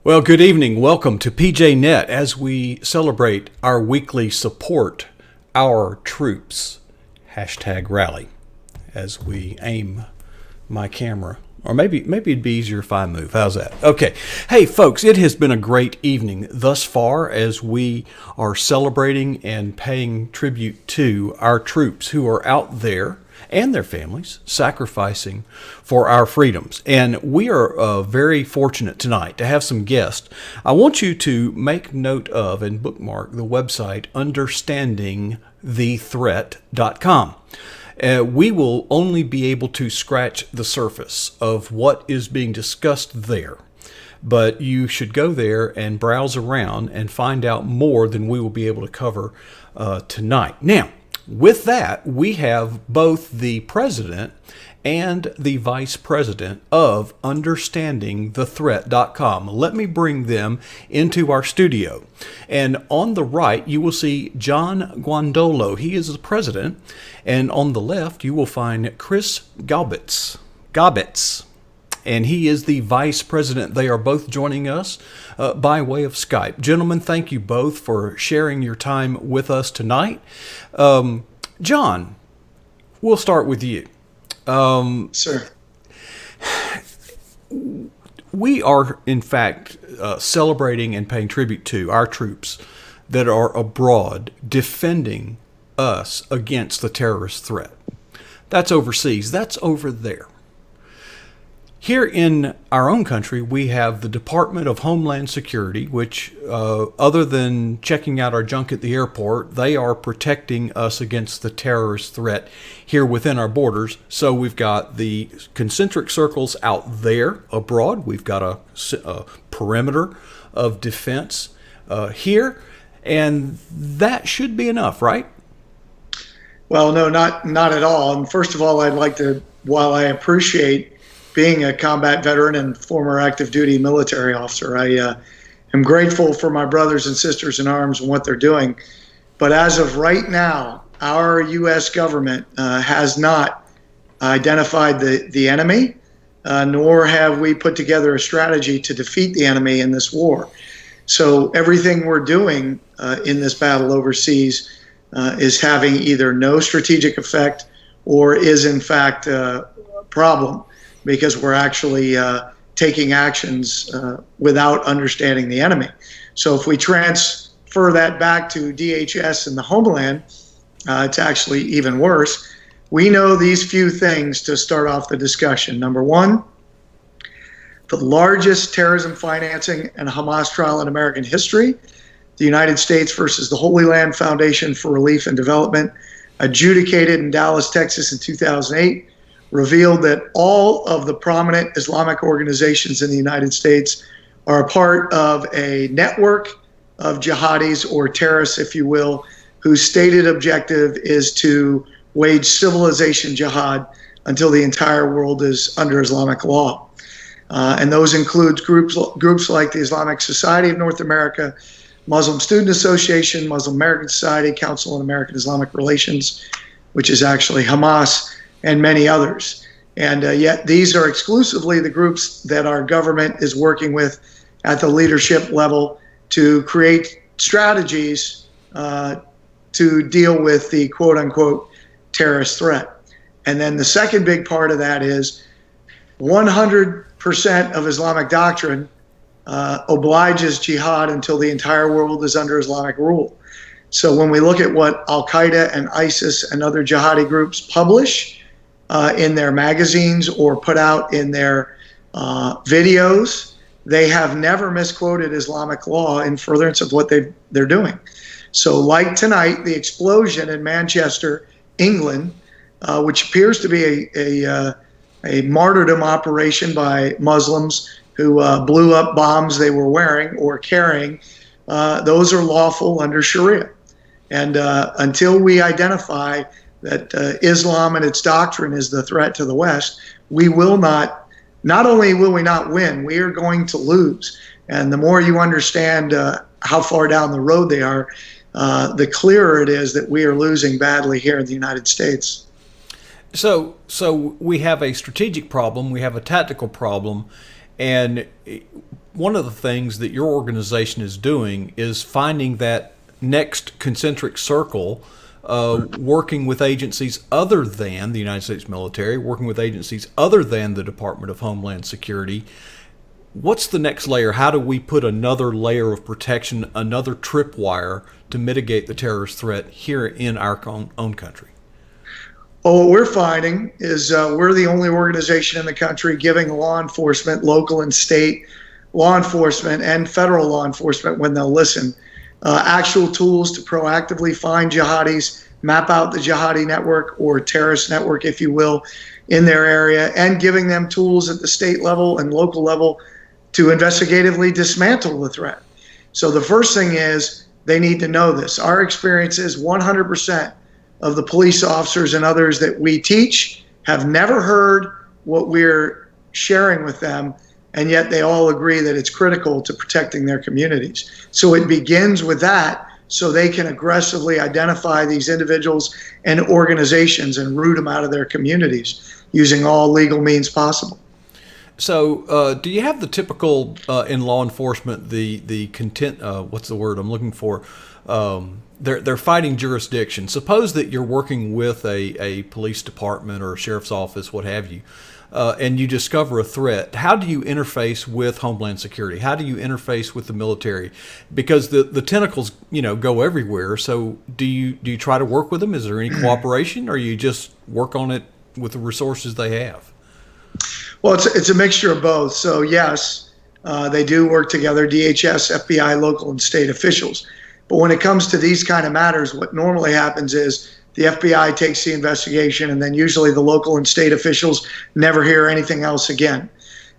Well, good evening. Welcome to PJNET as we celebrate our weekly Support Our Troops #rally as we aim my camera. Or maybe it'd be easier if I move. How's that? Okay. Hey, folks, it has been a great evening thus far as we are celebrating and paying tribute to our troops who are out there and their families sacrificing for our freedoms. And we are very fortunate tonight to have some guests. I want you to make note of and bookmark the website understandingthethreat.com. We will only be able to scratch the surface of what is being discussed there. But you should go there and browse around and find out more than we will be able to cover tonight. Now, with that, we have both the president and the vice president of understandingthethreat.com. Let me bring them into our studio. And on the right, you will see John Guandolo. He is the president. And on the left, you will find Chris Gaubitz. And he is the vice president. They are both joining us by way of Skype. Gentlemen, thank you both for sharing your time with us tonight. John, we'll start with you. Sir. We are, in fact, celebrating and paying tribute to our troops that are abroad defending us against the terrorist threat. That's overseas. That's over there. Here in our own country, we have the Department of Homeland Security, which, other than checking out our junk at the airport, they are protecting us against the terrorist threat here within our borders. So we've got the concentric circles out there abroad. We've got a perimeter of defense here, and that should be enough, right? Well, no, not at all. And first of all, I'd like to, while I appreciate being a combat veteran and former active duty military officer, I am grateful for my brothers and sisters in arms and what they're doing. But as of right now, our U.S. government has not identified the enemy, nor have we put together a strategy to defeat the enemy in this war. So everything we're doing in this battle overseas is having either no strategic effect or is in fact a problem, because we're actually taking actions without understanding the enemy. So if we transfer that back to DHS and the homeland, it's actually even worse. We know these few things to start off the discussion. Number one, the largest terrorism financing and Hamas trial in American history, the United States versus the Holy Land Foundation for Relief and Development, adjudicated in Dallas, Texas in 2008, revealed that all of the prominent Islamic organizations in the United States are a part of a network of jihadis, or terrorists, if you will, whose stated objective is to wage civilization jihad until the entire world is under Islamic law. And those include groups like the Islamic Society of North America, Muslim Student Association, Muslim American Society, Council on American Islamic Relations, which is actually Hamas, and many others. And yet these are exclusively the groups that our government is working with at the leadership level to create strategies to deal with the quote-unquote terrorist threat. And then the second big part of that is 100% of Islamic doctrine obliges jihad until the entire world is under Islamic rule. So when we look at what Al-Qaeda and ISIS and other jihadi groups publish in their magazines or put out in their videos, they have never misquoted Islamic law in furtherance of what they're doing. So like tonight, the explosion in Manchester, England, which appears to be a martyrdom operation by Muslims who blew up bombs they were wearing or carrying, those are lawful under Sharia. And until we identify that Islam and its doctrine is the threat to the West, we will not only will we not win, we are going to lose. And the more you understand how far down the road they are, the clearer it is that we are losing badly here in the United States. So we have a strategic problem, we have a tactical problem, and one of the things that your organization is doing is finding that next concentric circle, working with agencies other than the United States military, working with agencies other than the Department of Homeland Security. What's the next layer? How do we put another layer of protection, another tripwire to mitigate the terrorist threat here in our own country? Well, what we're finding is we're the only organization in the country giving law enforcement, local and state law enforcement, and federal law enforcement, when they'll listen, actual tools to proactively find jihadis, map out the jihadi network or terrorist network, if you will, in their area, and giving them tools at the state level and local level to investigatively dismantle the threat. So the first thing is they need to know this. Our experience is 100% of the police officers and others that we teach have never heard what we're sharing with them, and yet they all agree that it's critical to protecting their communities. So it begins with that, so they can aggressively identify these individuals and organizations and root them out of their communities using all legal means possible. So, do you have the typical in law enforcement the content? What's the word I'm looking for? They're fighting jurisdiction. Suppose that you're working with a police department or a sheriff's office, what have you, and you discover a threat. How do you interface with Homeland Security? How do you interface with the military? Because the tentacles, go everywhere. So, do you try to work with them? Is there any cooperation, or you just work on it with the resources they have? Well, it's a mixture of both. So yes, they do work together, DHS, FBI, local and state officials. But when it comes to these kind of matters, what normally happens is the FBI takes the investigation, and then usually the local and state officials never hear anything else again.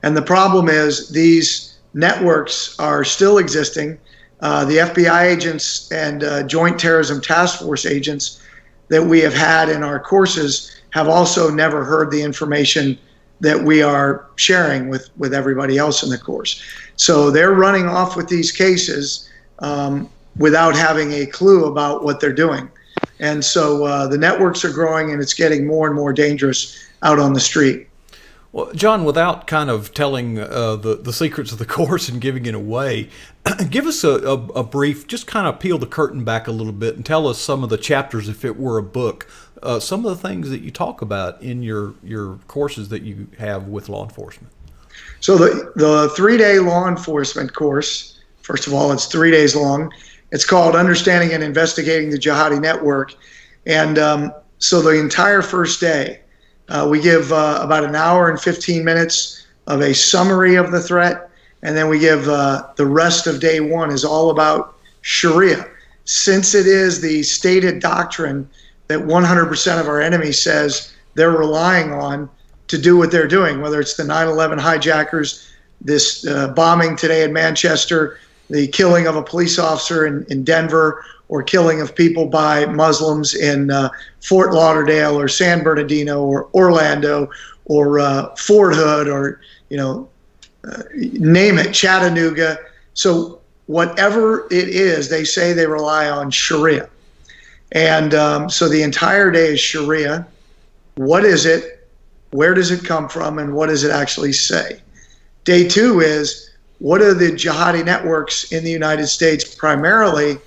And the problem is these networks are still existing. The FBI agents and Joint Terrorism Task Force agents that we have had in our courses have also never heard the information that we are sharing with everybody else in the course. So they're running off with these cases without having a clue about what they're doing. And so the networks are growing, and it's getting more and more dangerous out on the street. Well, John, without kind of telling the secrets of the course and giving it away, give us a brief, just kind of peel the curtain back a little bit and tell us some of the chapters, if it were a book, some of the things that you talk about in your courses that you have with law enforcement. So the 3-day law enforcement course, first of all, it's 3 days long. It's called Understanding and Investigating the Jihadi Network. And so the entire first day, we give about an hour and 15 minutes of a summary of the threat, and then we give the rest of day one is all about Sharia. Since it is the stated doctrine that 100% of our enemy says they're relying on to do what they're doing, whether it's the 9/11 hijackers, this bombing today in Manchester, the killing of a police officer in Denver, or killing of people by Muslims in Fort Lauderdale or San Bernardino or Orlando or Fort Hood or, name it, Chattanooga. So whatever it is, they say they rely on Sharia. And so the entire day is Sharia. What is it? Where does it come from? And what does it actually say? Day two is, what are the jihadi networks in the United States? Primarily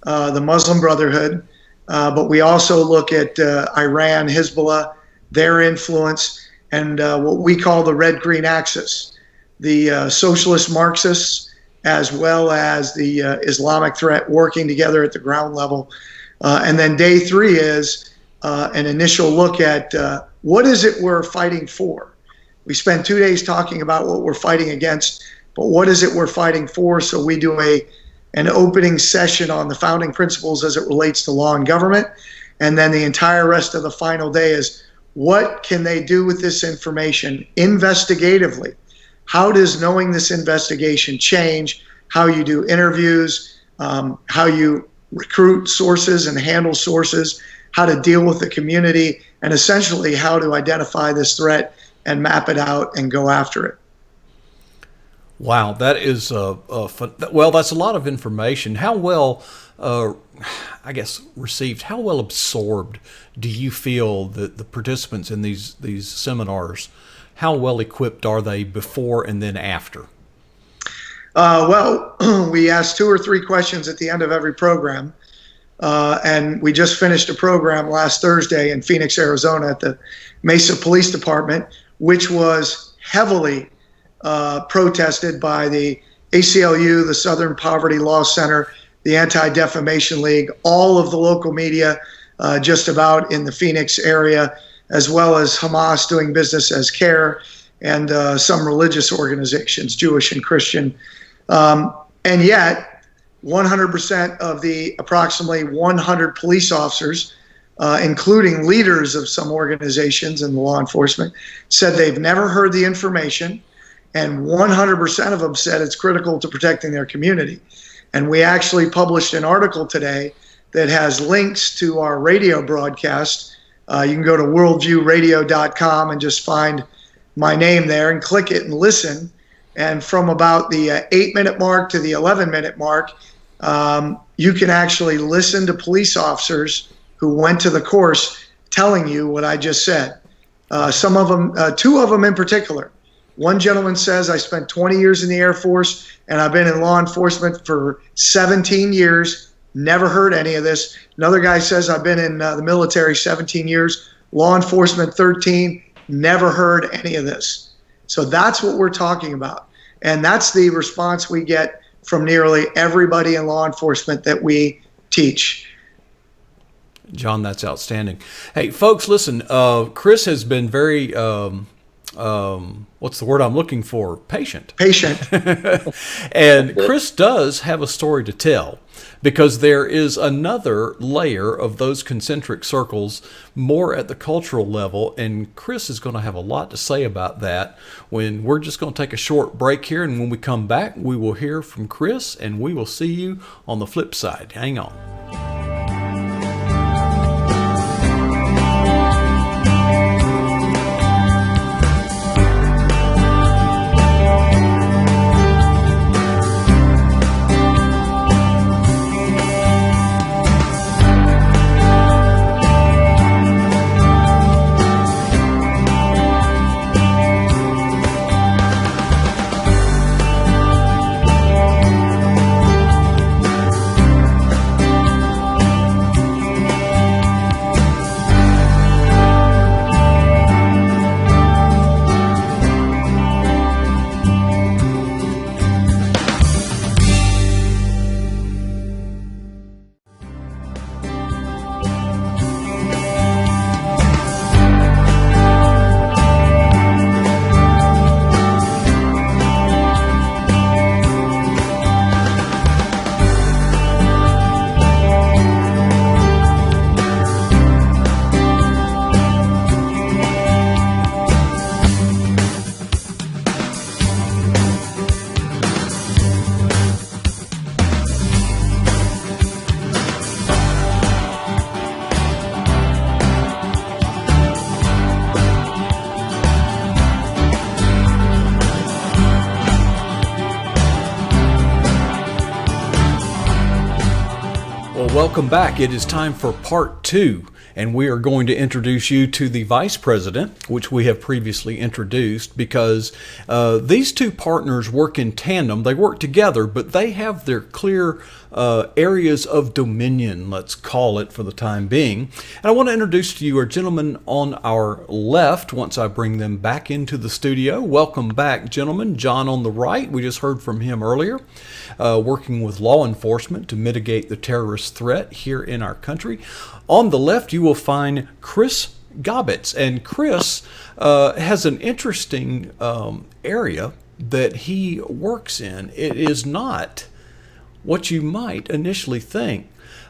the Muslim Brotherhood, but we also look at Iran, Hezbollah, their influence, and what we call the red-green axis, the socialist Marxists, as well as the Islamic threat working together at the ground level. And then day three is an initial look at what is it we're fighting for. We spend 2 days talking about what we're fighting against, but what is it we're fighting for? So we do an opening session on the founding principles as it relates to law and government. And then the entire rest of the final day is, what can they do with this information investigatively? How does knowing this investigation change how you do interviews, how you recruit sources and handle sources, how to deal with the community, and essentially how to identify this threat and map it out and go after it. Wow, that is that's a lot of information. How well, received? How well absorbed do you feel that the participants in these seminars? How well equipped are they before and then after? Well, we ask 2 or 3 questions at the end of every program. And we just finished a program last Thursday in Phoenix, Arizona at the Mesa Police Department, which was heavily protested by the ACLU, the Southern Poverty Law Center, the Anti-Defamation League, all of the local media just about in the Phoenix area, as well as Hamas doing business as CARE and some religious organizations, Jewish and Christian. And yet, 100% of the approximately 100 police officers, including leaders of some organizations in law enforcement, said they've never heard the information, and 100% of them said it's critical to protecting their community. And we actually published an article today that has links to our radio broadcast. You can go to worldviewradio.com and just find my name there and click it and listen. And from about the 8-minute mark to the 11-minute mark, you can actually listen to police officers who went to the course telling you what I just said. Some of them, 2 of them in particular. One gentleman says, I spent 20 years in the Air Force and I've been in law enforcement for 17 years, never heard any of this. Another guy says, I've been in the military 17 years, law enforcement 13, never heard any of this. So that's what we're talking about. And that's the response we get from nearly everybody in law enforcement that we teach. John, that's outstanding. Hey, folks, listen, Chris has been very, what's the word I'm looking for? Patient. And Chris does have a story to tell, because there is another layer of those concentric circles more at the cultural level, and Chris is going to have a lot to say about that when we're just going to take a short break here, and when we come back, we will hear from Chris, and we will see you on the flip side. Hang on. Welcome back. It is time for part 2, and we are going to introduce you to the Vice President, which we have previously introduced, because these two partners work in tandem. They work together, but they have their clear areas of dominion, let's call it, for the time being. And I want to introduce to you our gentlemen on our left once I bring them back into the studio. Welcome back, gentlemen. John on the right, we just heard from him earlier, working with law enforcement to mitigate the terrorist threat here in our country. On the left, you will find Chris Gobbets, and Chris has an interesting area that he works in. It is not what you might initially think.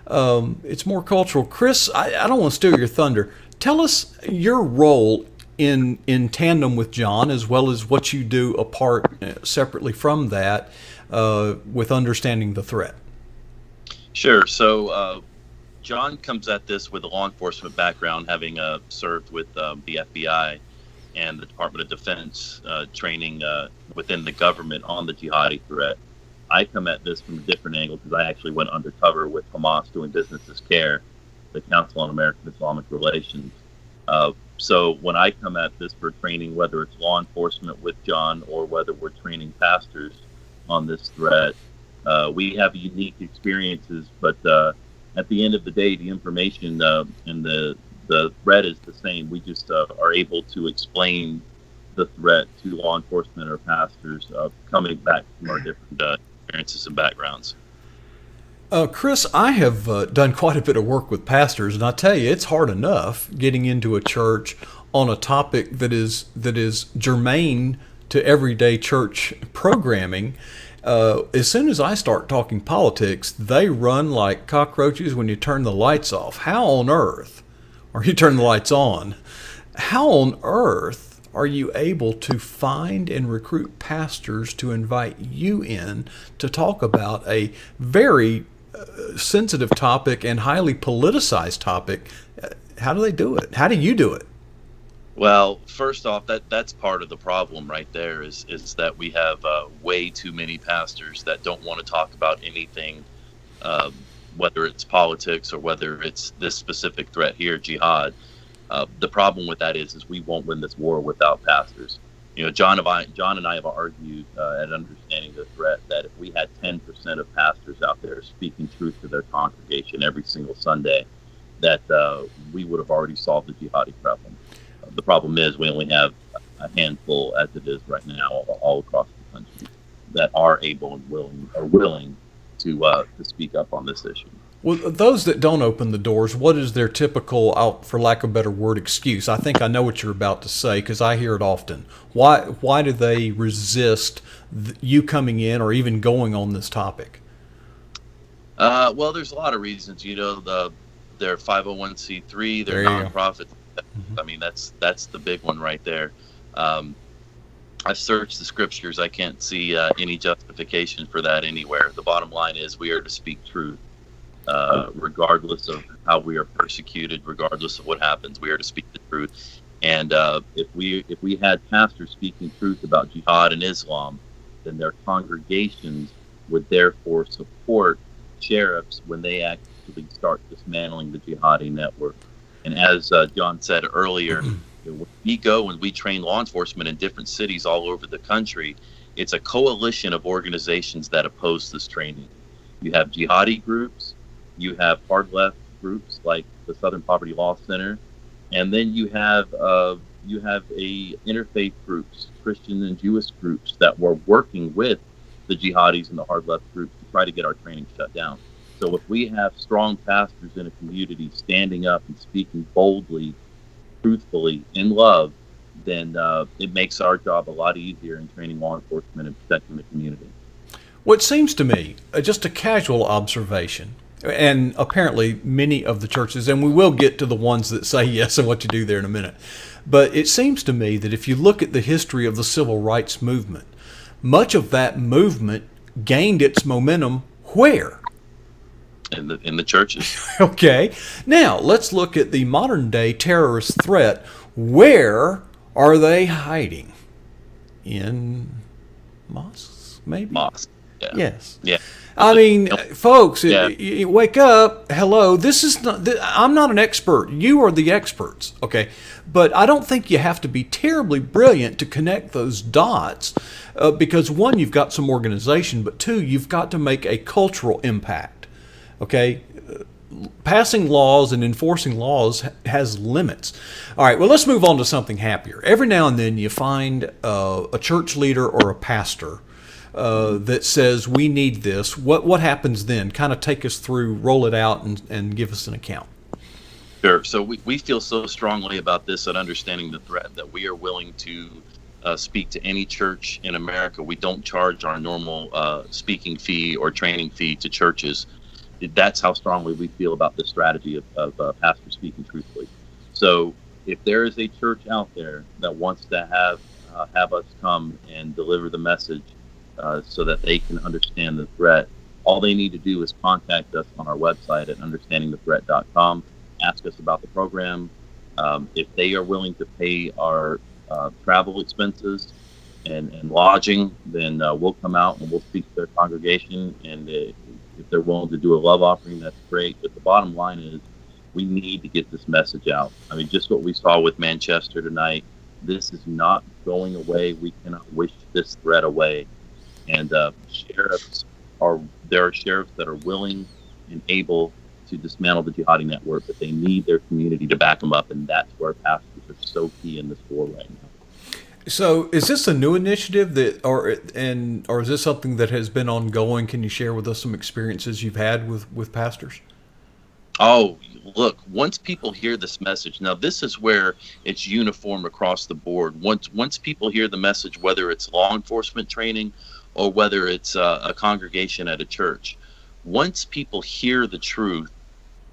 It's more cultural. Chris, I don't want to steal your thunder. Tell us your role in tandem with John, as well as what you do apart separately from that with understanding the threat. Sure. So John comes at this with a law enforcement background, having served with the FBI and the Department of Defense training within the government on the jihadi threat. I come at this from a different angle because I actually went undercover with Hamas doing business as CARE, the Council on American Islamic Relations. So when I come at this for training, whether it's law enforcement with John or whether we're training pastors, on this threat. We have unique experiences, but at the end of the day, the information and the threat is the same. We just are able to explain the threat to law enforcement or pastors coming back from our different experiences and backgrounds. Chris, I have done quite a bit of work with pastors, and I tell you, it's hard enough getting into a church on a topic that is germane to everyday church programming. As soon as I start talking politics, they run like cockroaches when you turn the lights off. How on earth, or you turn the lights on, how on earth are you able to find and recruit pastors to invite you in to talk about a very sensitive topic and highly politicized topic? How do they do it? How do you do it? Well, first off, that's part of the problem right there is that we have way too many pastors that don't want to talk about anything, um, whether it's politics or whether it's this specific threat here, jihad. The problem with that is we won't win this war without pastors. You know, John and I have argued at understanding the threat that if we had 10% of pastors out there speaking truth to their congregation every single Sunday, that we would have already solved the jihadi problem. The problem is we only have a handful, as it is right now, all across the country, that are able and willing to speak up on this issue. Well, those that don't open the doors, what is their typical, for lack of a better word, excuse? I think I know what you're about to say because I hear it often. Why do they resist you coming in or even going on this topic? Well, there's a lot of reasons. You know, they're 501c3, they're nonprofit. I mean, that's the big one right there. I've searched the scriptures. I can't see any justification for that anywhere. The bottom line is we are to speak truth, regardless of how we are persecuted, regardless of what happens. We are to speak the truth. And if we had pastors speaking truth about jihad and Islam, then their congregations would therefore support sheriffs when they actually start dismantling the jihadi network. And as John said earlier, when we go and we train law enforcement in different cities all over the country, it's a coalition of organizations that oppose this training. You have jihadi groups, you have hard left groups like the Southern Poverty Law Center, and then you have a interfaith groups, Christian and Jewish groups that were working with the jihadis and the hard left groups to try to get our training shut down. So if we have strong pastors in a community standing up and speaking boldly, truthfully, in love, then it makes our job a lot easier in training law enforcement and protecting the community. What seems to me, just a casual observation, and apparently many of the churches, and we will get to the ones that say yes and what you do there in a minute, but it seems to me that if you look at the history of the civil rights movement, much of that movement gained its momentum where? In the churches. Okay. Now, let's look at the modern day terrorist threat. Where are they hiding? In mosques, maybe? Mosques. Yeah. Yes. Yeah. I mean, folks, Yeah. Wake up. Hello. This is not, I'm not an expert. You are the experts. Okay. But I don't think you have to be terribly brilliant to connect those dots because one, you've got some organization, but two, you've got to make a cultural impact. Okay, passing laws and enforcing laws has limits. All right, well, let's move on to something happier. Every now and then you find a church leader or a pastor that says, we need this. What happens then? Kind of take us through, roll it out, and give us an account. Sure. So we feel so strongly about this and understanding the threat that we are willing to speak to any church in America. We don't charge our normal speaking fee or training fee to churches. That's how strongly we feel about this strategy of pastors speaking truthfully. So if there is a church out there that wants to have us come and deliver the message so that they can understand the threat, all they need to do is contact us on our website at understandingthethreat.com, ask us about the program. If they are willing to pay our travel expenses and lodging, then we'll come out and we'll speak to their congregation. And if they're willing to do a love offering, that's great. But the bottom line is we need to get this message out. I mean, just what we saw with Manchester tonight, this is not going away. We cannot wish this threat away. And sheriffs there are sheriffs that are willing and able to dismantle the jihadi network, but they need their community to back them up, and that's where pastors are so key in this war right now. So, is this a new initiative or is this something that has been ongoing? Can you share with us some experiences you've had with pastors? Oh, look, once people hear this message, now this is where it's uniform across the board. Once people hear the message, whether it's law enforcement training or whether it's a congregation at a church, once people hear the truth,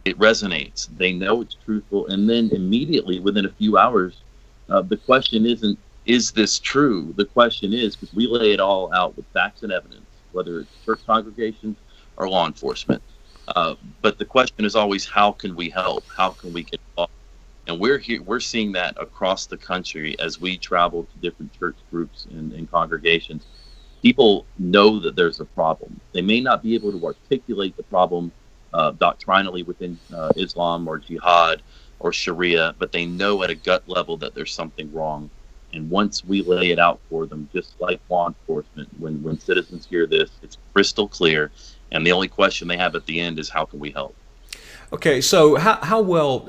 it resonates. They know it's truthful, and then immediately within a few hours, the question isn't, is this true? The question is, because we lay it all out with facts and evidence, whether it's church congregations or law enforcement. But the question is always, how can we help? How can we get involved? And we're seeing that across the country as we travel to different church groups and congregations. People know that there's a problem. They may not be able to articulate the problem doctrinally within Islam or jihad or Sharia, but they know at a gut level that there's something wrong. And once we lay it out for them, just like law enforcement, when citizens hear this, it's crystal clear. And the only question they have at the end is, how can we help? Okay, so how well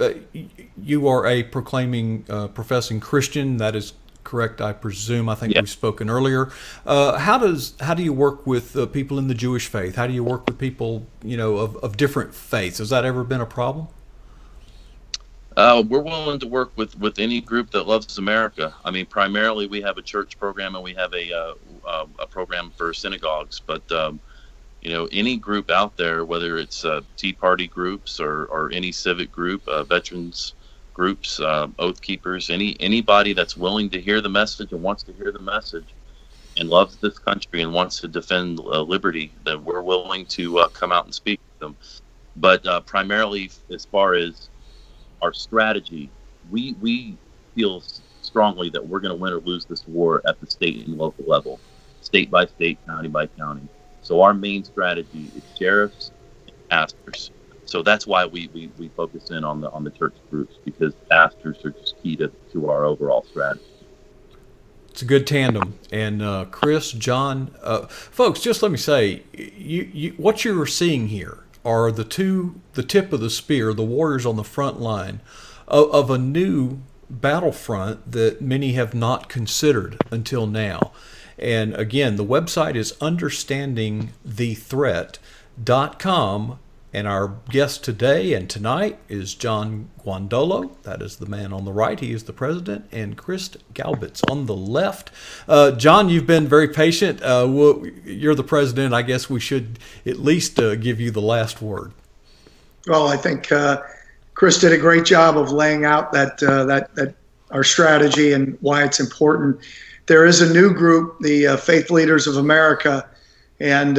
you are a proclaiming, professing Christian? That is correct, I presume. I think Yeah. we've spoken earlier. How do you work with people in the Jewish faith? How do you work with people, of different faiths? Has that ever been a problem? We're willing to work with any group that loves America. I mean, primarily we have a church program and we have a program for synagogues, but any group out there, whether it's Tea Party groups or any civic group, veterans groups, Oath Keepers, anybody that's willing to hear the message and wants to hear the message and loves this country and wants to defend liberty, that we're willing to come out and speak to them. But primarily, as far as our strategy, we feel strongly that we're going to win or lose this war at the state and local level, state by state, county by county. So our main strategy is sheriffs and pastors. So that's why we focus in on the church groups, because pastors are just key to our overall strategy. It's a good tandem. And Chris, John, folks, just let me say, what you're seeing here are the tip of the spear, the warriors on the front line of a new battlefront that many have not considered until now. And again, the website is understandingthethreat.com. And our guest today and tonight is John Guandolo. That is the man on the right. He is the president. And Chris Galbitz on the left. John, you've been very patient. You're the president. I guess we should at least give you the last word. Well, I think Chris did a great job of laying out that our strategy and why it's important. There is a new group, the Faith Leaders of America, and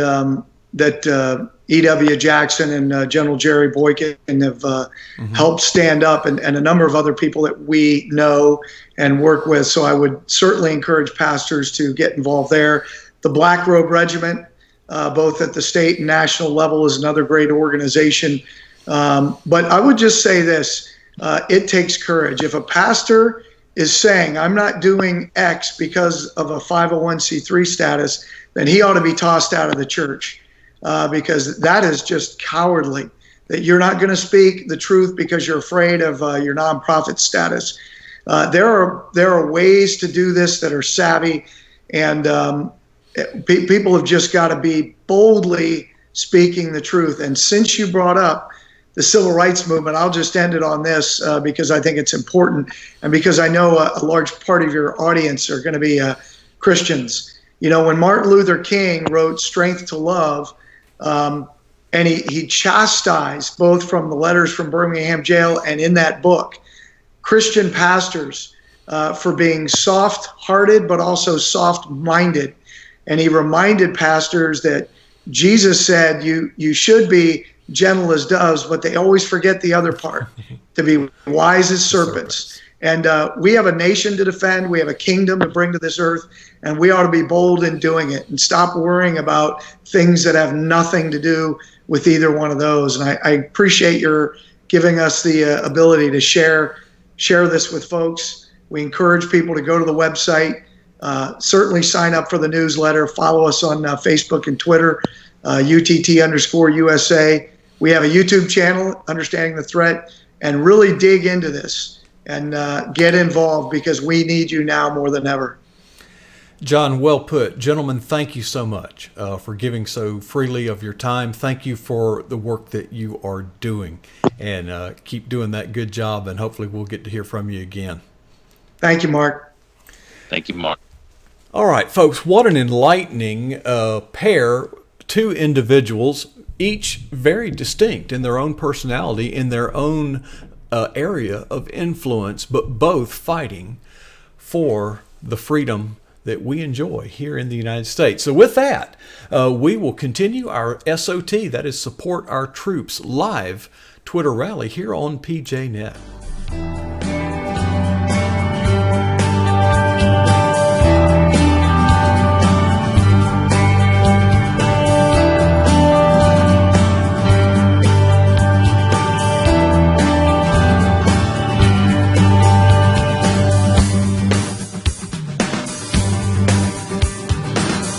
that E.W. Jackson and General Jerry Boykin have helped stand up, and a number of other people that we know and work with. So I would certainly encourage pastors to get involved there. The Black Robe Regiment, both at the state and national level, is another great organization. But I would just say this, it takes courage. If a pastor is saying, I'm not doing X because of a 501c3 status, then he ought to be tossed out of the church, because that is just cowardly, that you're not going to speak the truth because you're afraid of your nonprofit status. There are ways to do this that are savvy, and people have just got to be boldly speaking the truth. And since you brought up the civil rights movement, I'll just end it on this because I think it's important, and because I know a large part of your audience are going to be Christians. When Martin Luther King wrote Strength to Love, and he chastised, both from the letters from Birmingham jail and in that book, Christian pastors for being soft-hearted but also soft-minded. And he reminded pastors that Jesus said you should be gentle as doves, but they always forget the other part, to be wise as serpents. And we have a nation to defend. We have a kingdom to bring to this earth, and we ought to be bold in doing it and stop worrying about things that have nothing to do with either one of those. And I appreciate your giving us the ability to share this with folks. We encourage people to go to the website, Certainly sign up for the newsletter. Follow us on Facebook and Twitter, UTT_USA. We have a YouTube channel, Understanding the Threat, and really dig into this and get involved, because we need you now more than ever. John, well put. Gentlemen, thank you so much for giving so freely of your time. Thank you for the work that you are doing, and keep doing that good job, and hopefully we'll get to hear from you again. Thank you, Mark. Thank you, Mark. All right, folks, what an enlightening pair, two individuals, each very distinct in their own personality, in their own area of influence, but both fighting for the freedom that we enjoy here in the United States. So with that, we will continue our SOT, that is Support Our Troops, live Twitter rally here on PJNet.